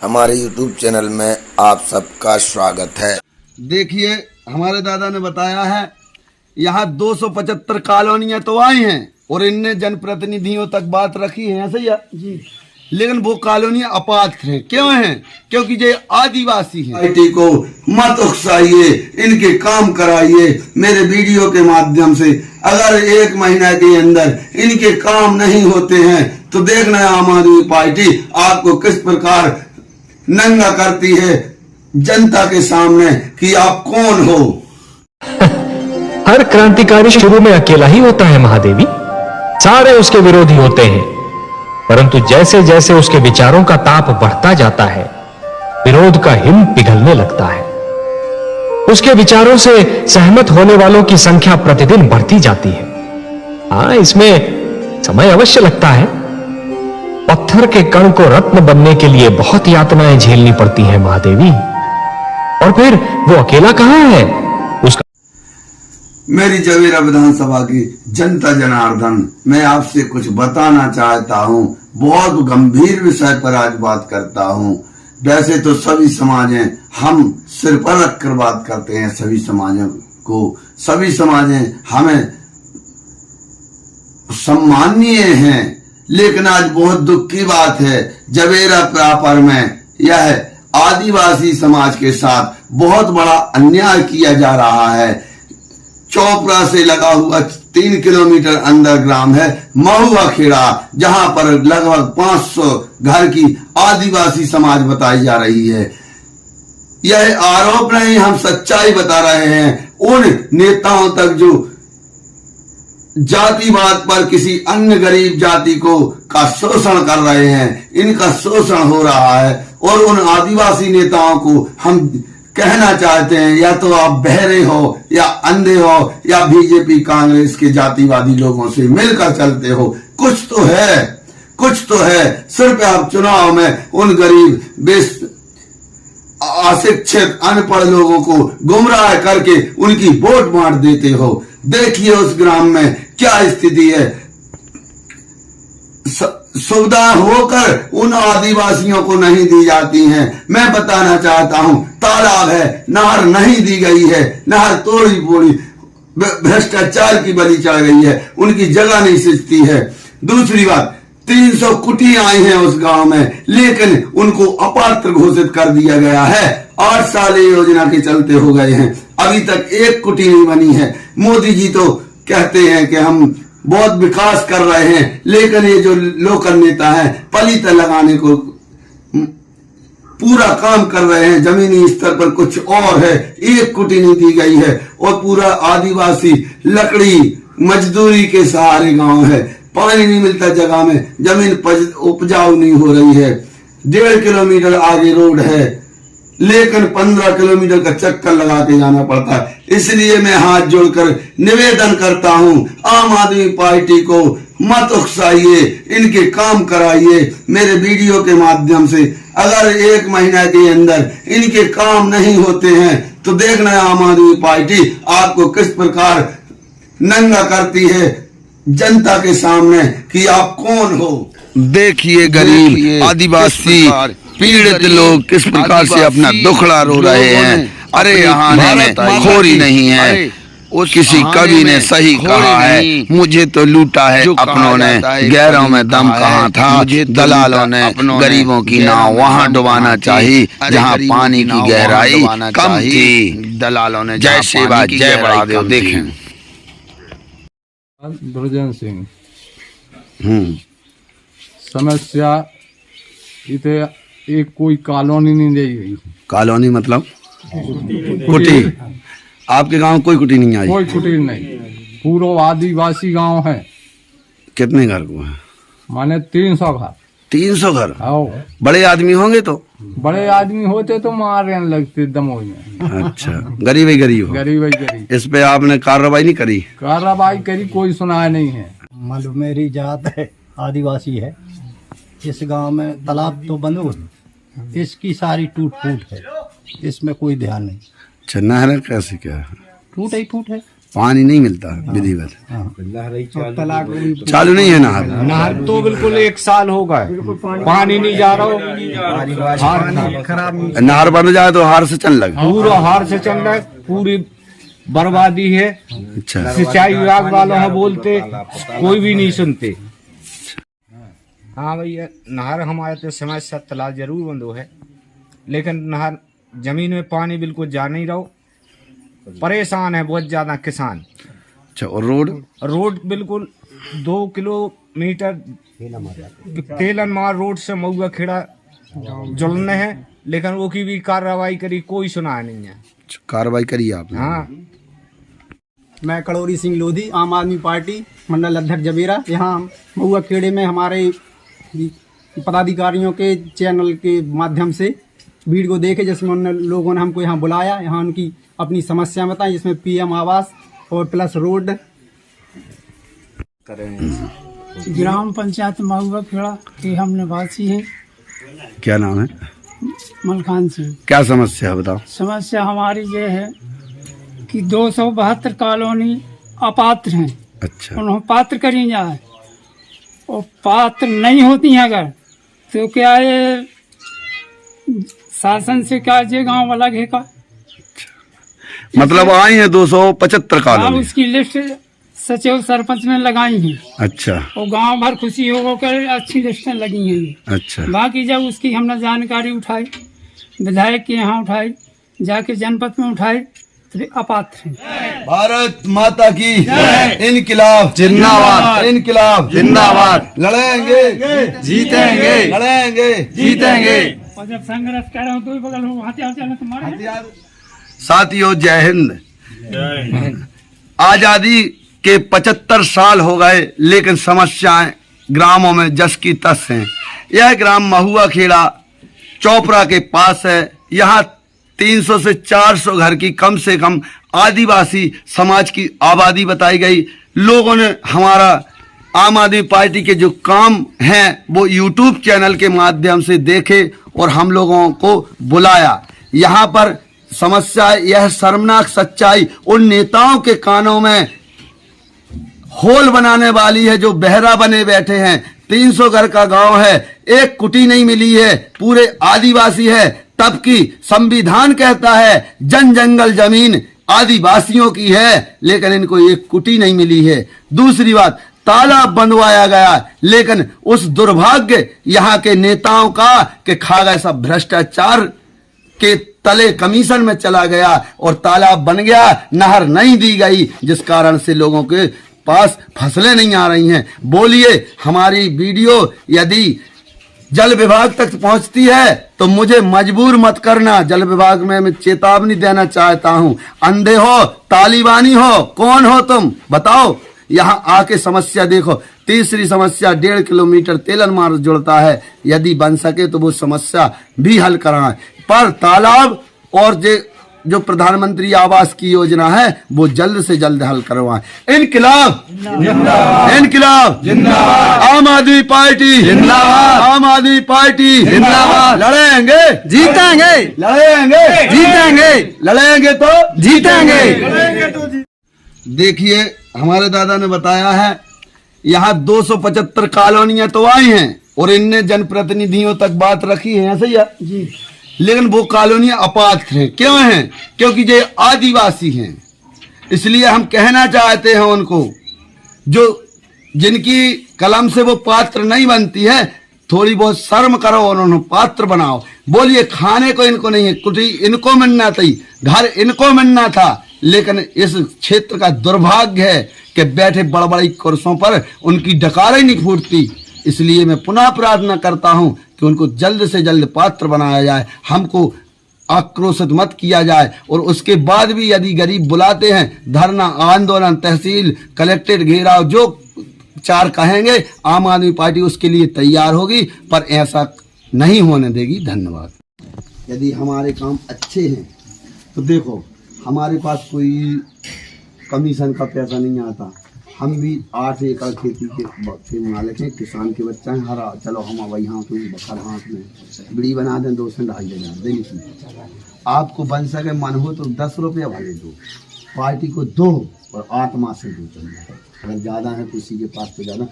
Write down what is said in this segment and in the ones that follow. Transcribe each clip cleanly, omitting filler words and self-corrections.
हमारे YouTube channel में आप सबका स्वागत है। देखिए, हमारे दादा ने बताया है यहाँ 275 कॉलोनियां तो आई हैं और इनने जनप्रतिनिधियों तक बात रखी है, ऐसे ही जी। लेकिन वो कॉलोनियां अपात्र हैं। क्यों हैं? क्योंकि ये आदिवासी हैं। पार्टी को मत उकसाइए, इनके काम कराइए मेरे वीडियो के माध्यम से। अगर 1 महीना के अंदर इनके काम नहीं होते हैं तो देखना आम आदमी पार्टी आपको किस प्रकार नंगा करती है जनता के सामने कि आप कौन हो। हर क्रांतिकारी शुरू में अकेला ही होता है महादेवी, सारे उसके विरोधी होते हैं, परंतु जैसे जैसे उसके विचारों का ताप बढ़ता जाता है विरोध का हिम पिघलने लगता है। उसके विचारों से सहमत होने वालों की संख्या प्रतिदिन बढ़ती जाती है। हाँ, इसमें समय अवश्य लगता है। पत्थर के कण को रत्न बनने के लिए बहुत यातनाएं झेलनी पड़ती हैं महादेवी। और फिर वो अकेला कहां है? उसका मेरी जवेरा विधानसभा की जनता जनार्दन, मैं आपसे कुछ बताना चाहता हूं। बहुत गंभीर विषय पर आज बात करता हूं। वैसे तो सभी समाजें हम सिर पर रखकर बात करते हैं, सभी समाजों को, सभी समाजें हमें सम्मानीय हैं। लेकिन आज बहुत दुख की बात है, जवेरा प्रॉपर में यह आदिवासी समाज के साथ बहुत बड़ा अन्याय किया जा रहा है। चोपड़ा से लगा हुआ 3 किलोमीटर अंदर ग्राम है महुआ खेड़ा, जहां पर लगभग 500 घर की आदिवासी समाज बताई जा रही है। यह आरोप नहीं, हम सच्चाई बता रहे हैं। उन नेताओं तक जो जातिवाद पर किसी अन्य गरीब जाति को का शोषण कर रहे हैं, इनका शोषण हो रहा है। और उन आदिवासी नेताओं को हम कहना चाहते हैं, या तो आप बहरे हो या अंधे हो या बीजेपी कांग्रेस के जातिवादी लोगों से मिलकर चलते हो। कुछ तो है, कुछ तो है। सिर्फ आप चुनाव में उन गरीब अशिक्षित अनपढ़ लोगों को गुमराह करके उनकी वोट बांट देते हो। देखिए उस ग्राम में क्या स्थिति है। सुविधा होकर उन आदिवासियों को नहीं दी जाती हैं। मैं बताना चाहता हूं, तालाब है, नहर नहीं दी गई है, नहर तोड़ी फोड़ी भ्रष्टाचार की बलि चढ़ गई है, उनकी जगह नहीं सिंचती है। दूसरी बात, 300 कुटियां आई हैं उस गांव में, लेकिन उनको अपात्र घोषित कर दिया गया है। 8 साल योजना के चलते हो गए हैं, अभी तक एक कुटी नहीं बनी है। मोदी जी तो कहते हैं कि हम बहुत विकास कर रहे हैं, लेकिन ये जो लोकल नेता है पलित लगाने को पूरा काम कर रहे हैं। जमीनी स्तर पर कुछ और है, एक कुटी नहीं दी गई है। और पूरा आदिवासी लकड़ी मजदूरी के सहारे गांव है। पानी नहीं मिलता जगह में, जमीन उपजाऊ नहीं हो रही है। 1.5 किलोमीटर आगे रोड है, लेकिन 15 किलोमीटर का चक्कर लगा के जाना पड़ता है। इसलिए मैं हाथ जोड़कर निवेदन करता हूं, आम आदमी पार्टी को मत उकसाइए, इनके काम कराइए मेरे वीडियो के माध्यम से। अगर 1 महीना के अंदर इनके काम नहीं होते हैं तो देखना आम आदमी पार्टी आपको किस प्रकार नंगा करती है जनता के सामने कि आप कौन हो। देखिए गरीब आदिवासी पीड़ित लोग किस प्रकार से अपना दुखड़ा रो रहे हैं। अरे यहाँ में खोरी नहीं है। किसी कवि ने सही कहा है, मुझे तो लूटा है अपनों ने, गैरों में दम कहाँ था। दलालों ने गरीबों की नाव वहाँ डुबाना चाहिए जहाँ पानी की गहराई कम थी। दलालों ने जय सेवा जय बड़ादेव। देखें ब्रजन सिंह, समस्या इथे एक कोई कॉलोनी नहीं दी गई। कॉलोनी मतलब कुटी? आपके गांव कोई कुटी नहीं आई? कोई कुटी नहीं, पूरा आदिवासी गांव है। कितने घर को है? माने 300 घर। 300 घर? आओ, बड़े आदमी होंगे तो? बड़े आदमी होते तो मारने लगते दमोई में। अच्छा, गरीब ही गरीब हो। गरीब ही गरीब। इस पे आपने कार्रवाई नहीं करी? कार्रवाई करी, कोई सुनाया नहीं है। मालूम मेरी जात है, आदिवासी है। इस गांव में तालाब तो बंद हो, इसकी सारी टूट फूट है, इसमें कोई ध्यान नहीं। अच्छा, नहर कैसे क्या है? टूट ही टूट है। पानी नहीं मिलता विधिवत, चालू नहीं है नहर। नहर तो बिल्कुल 1 साल हो गए, पानी नहीं जा रहा हो, नहर बन जाए तो हार से चल लगे, पूरा हार से चल रहा है, पूरी बर्बादी है। अच्छा, सिंचाई विभाग वालों हैं बोलते, कोई भी नहीं सुनते। हाँ भैया, नहर हमारे तो समय से तालाब जरूर बंद है, लेकिन नहर जमीन में पानी बिल्कुल जा नहीं रहा, परेशान है बहुत ज्यादा किसान। अच्छा, और रोड बिल्कुल 2 किलोमीटर तेलन मार रोड से मऊआ खेड़ा जुड़ने हैं, लेकिन वो की भी कार्रवाई करी, कोई सुना नहीं है। कार्रवाई करी आपने? हाँ। मैं कड़ोरी सिंह लोधी, आम आदमी पार्टी मंडल अध्यक्ष जबेरा। यहाँ महुआ खेड़े में हमारे पदाधिकारियों के चैनल के माध्यम से वीडियो देखे, जिसमें उन लोगों ने हमको यहाँ बुलाया, यहाँ उनकी अपनी समस्या बताई, जिसमें PM आवास और प्लस रोड। ग्राम पंचायत महुआ खेड़ा के हम निवासी हैं। क्या नाम है? मलखान सिंह। क्या समस्या है बताओ? समस्या हमारी ये है कि 272 कॉलोनी अपात्र हैं। अच्छा, उन्होंने पात्र करी जाए और पात्र नहीं होती हैं अगर, तो क्या ये शासन से क्या ये गांव अलग है का? मतलब आई है 275 हाँ, कॉलोनी। उसकी लिस्ट सचिव सरपंच ने लगाई है। अच्छा, और गांव भर खुशी होकर अच्छी लिस्टें लगी हैं ये। अच्छा, बाकी जब उसकी हमने जानकारी उठाई, विधायक के यहाँ उठाई, जाके जनपद में उठाई, तो अपात्र है। भारत माता की इनकिलाब जिंदाबाद, इनकिलाब जिंदाबाद, लड़ेंगे जीतेंगे, लड़ेंगे जीतेंगे। और जब संघर्ष कर रहे हो तो बगल में हथियार चले तुम्हारे। साथियों, जय हिंद। आजादी के 75 साल हो गए, लेकिन समस्याएं ग्रामों में जस की तस हैं। यह ग्राम महुआ खेड़ा चोपड़ा के पास है। यहाँ 300 से 400 घर की कम से कम आदिवासी समाज की आबादी बताई गई। लोगों ने हमारा आम आदमी पार्टी के जो काम हैं वो यूट्यूब चैनल के माध्यम से देखे और हम लोगों को बुलाया। यहाँ पर समस्या, यह शर्मनाक सच्चाई उन नेताओं के कानों में होल बनाने वाली है जो बहरा बने बैठे हैं। 300 घर का गांव है, एक कुटी नहीं मिली है, पूरे आदिवासी है, तब की संविधान कहता है जन जंगल जमीन आदिवासियों की है, लेकिन इनको एक कुटी नहीं मिली है। दूसरी बात, तालाब बंधवाया गया, लेकिन उस दुर्भाग्य यहाँ के नेताओं का कि खा गए सब भ्रष्टाचार के तले कमीशन में चला गया और तालाब बन गया, नहर नहीं दी गई, जिस कारण से लोगों के पास फसलें नहीं आ रही हैं। बोलिए, हमारी वीडियो यदि जल विभाग तक पहुंचती है तो मुझे मजबूर मत करना। जल विभाग में मैं चेतावनी देना चाहता हूं। अंधे हो, तालिबानी हो, कौन हो तुम बताओ, यहाँ आके समस्या देखो। तीसरी समस्या 1.5 किलोमीटर तेलन मार्ग जुड़ता है, यदि बन सके तो वो समस्या भी हल कराएं। पर तालाब और जो प्रधानमंत्री आवास की योजना है वो जल्द से जल्द हल करवाएं। इनकिलाब इनकिलाब जिंदाबाद, आम आदमी पार्टी जिंदाबाद, आम आदमी पार्टी जिंदाबाद। लड़ेंगे जीतेंगे, लड़ेंगे जीतेंगे, लड़ेंगे तो जीतेंगे। देखिए, हमारे दादा ने बताया है यहाँ 275 कॉलोनियां तो आई हैं और इनने जनप्रतिनिधियों तक बात रखी है, ऐसे ही है जी, लेकिन वो कॉलोनियां अपात्र हैं। क्यों हैं? क्योंकि ये आदिवासी हैं। इसलिए हम कहना चाहते हैं उनको, जो जिनकी कलम से वो पात्र नहीं बनती है, थोड़ी बहुत शर्म करो और उन्हें पात्र बनाओ। बोलिए, खाने को इनको नहीं है, कुटी इनको मिलना थी, घर इनको मिलना था, लेकिन इस क्षेत्र का दुर्भाग्य है कि बैठे बड़ बड़ी कुर्सियों पर उनकी डकारें नहीं फूटती। इसलिए मैं पुनः प्रार्थना करता हूं कि उनको जल्द से जल्द पात्र बनाया जाए, हमको आक्रोशित मत किया जाए। और उसके बाद भी यदि गरीब बुलाते हैं, धरना, आंदोलन, तहसील, कलेक्ट्रेट घेराव, जो चार कहेंगे, आम आदमी पार्टी उसके लिए तैयार होगी, पर ऐसा नहीं होने देगी। धन्यवाद। यदि हमारे काम अच्छे हैं तो देखो, हमारे पास कोई कमीशन का पैसा नहीं आता, हम भी 8 एकड़ खेती के मालिक हैं, किसान के बच्चा हैं। हरा चलो हम वही हाथ में बखर हाथ में बीड़ी बना दें 2 से 2.5 दिन की। आपको बन सके मन हो तो 10 रुपया भले दो, पार्टी को दो, और आत्मा से दो चंदा। अगर ज़्यादा है किसी के पास तो ज़्यादा,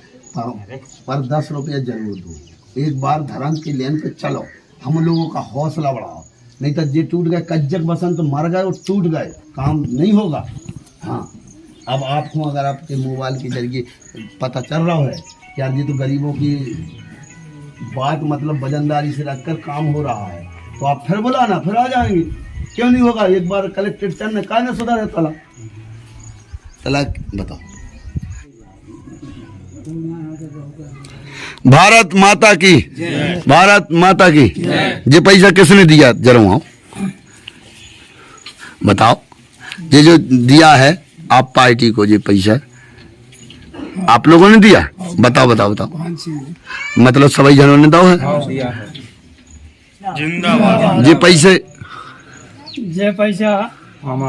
पर 10 रुपया जरूर दो। एक बार धर्म की लेन पे चलो, हम लोगों का हौसला बढ़ाओ, नहीं तो जे टूट गए कज्जक बसंत मर गए और टूट गए, काम नहीं होगा। हाँ, अब आपको अगर आपके मोबाइल के जरिए पता चल रहा है कि यार ये तो गरीबों की बात मतलब वजनदारी से रखकर काम हो रहा है, तो आप फिर बुलाना, फिर आ जाएंगे। क्यों नहीं होगा? एक बार कलेक्टेड चंद ने कहा ना सुधार तला तलाक बताओ। भारत माता की, भारत माता की। ये पैसा किसने दिया? जरा आओ बताओ। ये जो दिया है आप पार्टी को, ये पैसा आप लोगों ने दिया? बताओ बताओ बताओ। मतलब सभी जनों ने दो है? जिंदाबाद। ये पैसे, ये पैसा आम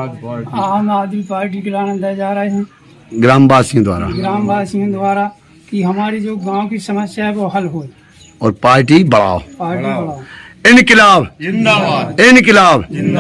आदमी पार्टी के लाने दिए जा रहे हैं, ग्रामवासियों द्वारा, ग्रामवासियों द्वारा, कि हमारी जो गांव की समस्या है वो हल हो और पार्टी बढ़ाओ, पार्टी बढ़ाओ। इनकलाब जिंदाबाद, इनकलाब जिंदाबाद।